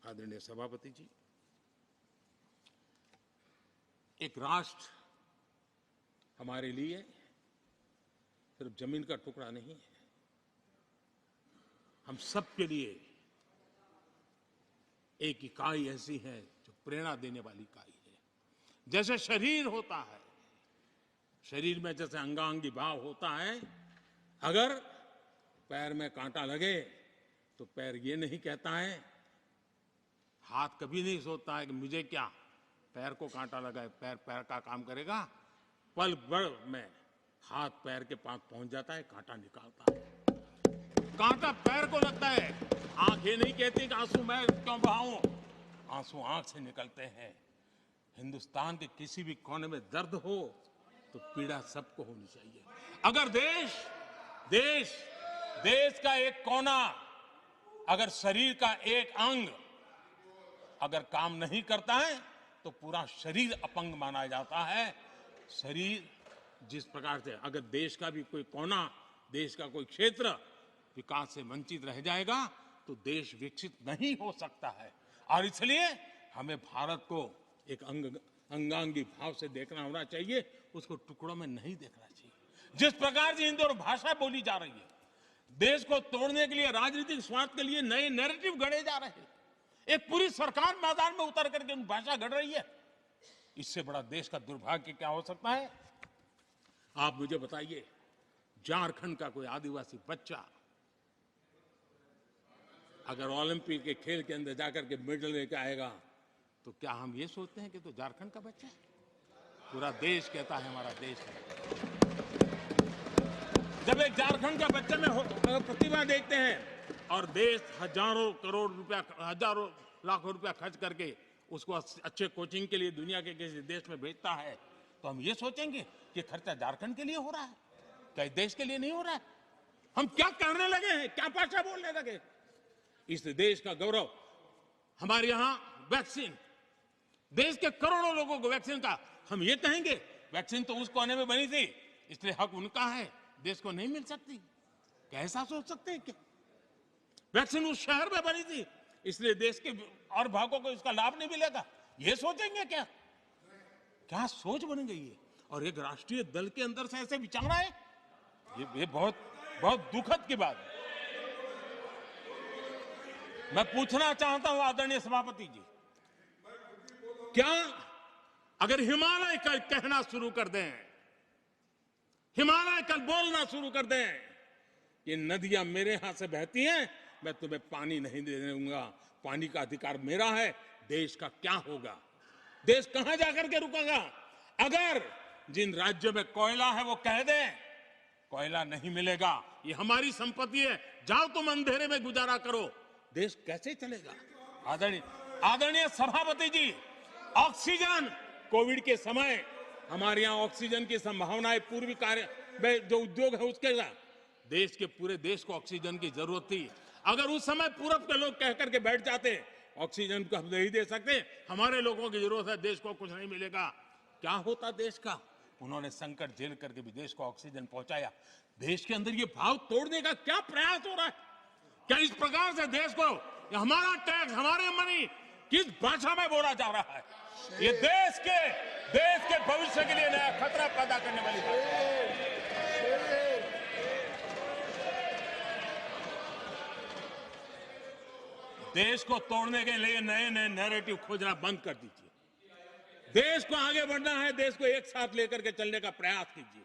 आदरणीय सभापति जी, एक राष्ट्र हमारे लिए सिर्फ जमीन का टुकड़ा नहीं है, हम सब के लिए एक इकाई ऐसी है जो प्रेरणा देने वाली इकाई है। जैसे शरीर होता है, शरीर में जैसे अंगांगी भाव होता है, अगर पैर में कांटा लगे तो पैर ये नहीं कहता है, हाथ कभी नहीं सोचता है कि मुझे क्या, पैर को कांटा लगा है, पैर पैर का काम करेगा। पल भर में हाथ पैर के पास पहुंच जाता है, कांटा निकालता है। कांटा पैर को लगता है, आंख ये नहीं कहती कि आंसू मैं क्यों बहाऊं, आंसू आंख से निकलते हैं। हिंदुस्तान के किसी भी कोने में दर्द हो तो पीड़ा सबको होनी चाहिए। अगर देश का एक कोना, अगर शरीर का एक अंग अगर काम नहीं करता है तो पूरा शरीर अपंग माना जाता है। शरीर जिस प्रकार से, अगर देश का भी कोई कोना, देश का कोई क्षेत्र विकास से वंचित रह जाएगा तो देश विकसित नहीं हो सकता है। और इसलिए हमें भारत को एक अंगांगी भाव से देखना होना चाहिए, उसको टुकड़ों में नहीं देखना चाहिए। जिस प्रकार से हिंदी और भाषा बोली जा रही है, देश को तोड़ने के लिए, राजनीतिक स्वार्थ के लिए नए नैरेटिव गढ़े जा रहे हैं। एक पूरी सरकार मैदान में उतर करके भाषा गढ़ रही है। इससे बड़ा देश का दुर्भाग्य क्या हो सकता है? आप मुझे बताइए, झारखंड का कोई आदिवासी बच्चा अगर ओलंपिक के खेल के अंदर जाकर के मेडल लेकर आएगा तो क्या हम ये सोचते हैं कि तो झारखंड का बच्चा है? पूरा देश कहता है हमारा देश है। जब एक झारखंड का बच्चे में प्रतिभा देखते हैं और देश हजारों करोड़ रुपया, हजारों लाखों रुपया खर्च करके उसको अच्छे कोचिंग के लिए दुनिया के किसी देश में भेजता है, तो हम ये सोचेंगे कि खर्चा झारखंड के लिए हो रहा है, क्या देश के लिए नहीं हो रहा है? हम क्या करने लगे हैं, क्या भाषा बोलने लगे? इस देश का गौरव, हमारे यहां वैक्सीन, देश के करोड़ों लोगों को वैक्सीन का, हम ये कहेंगे वैक्सीन तो उस कोने में बनी थी इसलिए हक उनका है, देश को नहीं मिल सकती? कैसा सोच सकते हैं? क्या वैक्सीन उस शहर में बनी थी इसलिए देश के और भागों को इसका लाभ नहीं मिलेगा? ये सोचेंगे क्या? क्या सोच बन गई है? और एक राष्ट्रीय दल के अंदर से ऐसे विचार है, ये बहुत बहुत दुखद की बात है। मैं पूछना चाहता हूं आदरणीय सभापति जी, क्या अगर हिमालय कल कहना शुरू कर दें, हिमालय कल बोलना शुरू कर दें, ये नदियां मेरे हाथ से बहती हैं, मैं तुम्हें पानी नहीं देने दूंगा, पानी का अधिकार मेरा है, देश का क्या होगा? देश कहां जाकर के रुकेगा? अगर जिन राज्यों में कोयला है वो कह दें कोयला नहीं मिलेगा, ये हमारी संपत्ति है, जाओ तुम अंधेरे में गुजारा करो, देश कैसे चलेगा? आदरणीय सभापति जी, ऑक्सीजन, कोविड के समय हमारे यहां ऑक्सीजन की संभावनाएं, पूर्वी कार्य में जो उद्योग है उसके साथ देश के पूरे देश को ऑक्सीजन की जरूरत थी। अगर उस समय पूरब के लोग कह करके बैठ जाते ऑक्सीजन को हम नहीं दे सकते, हमारे लोगों की जरूरत है, देश को कुछ नहीं मिलेगा, क्या होता देश का? उन्होंने संकट झेल करके भी देश को ऑक्सीजन पहुंचाया। देश के अंदर ये भाव तोड़ने का क्या प्रयास हो रहा है? क्या इस प्रकार से देश को, हमारा टैक्स, हमारे मनी किस भाषा में बोला जा रहा है? ये देश के भविष्य के लिए नया खतरा पैदा करने वाली बात है। देश को तोड़ने के लिए नए नए नैरेटिव खोजना बंद कर दीजिए। देश को आगे बढ़ना है, देश को एक साथ लेकर के चलने का प्रयास कीजिए।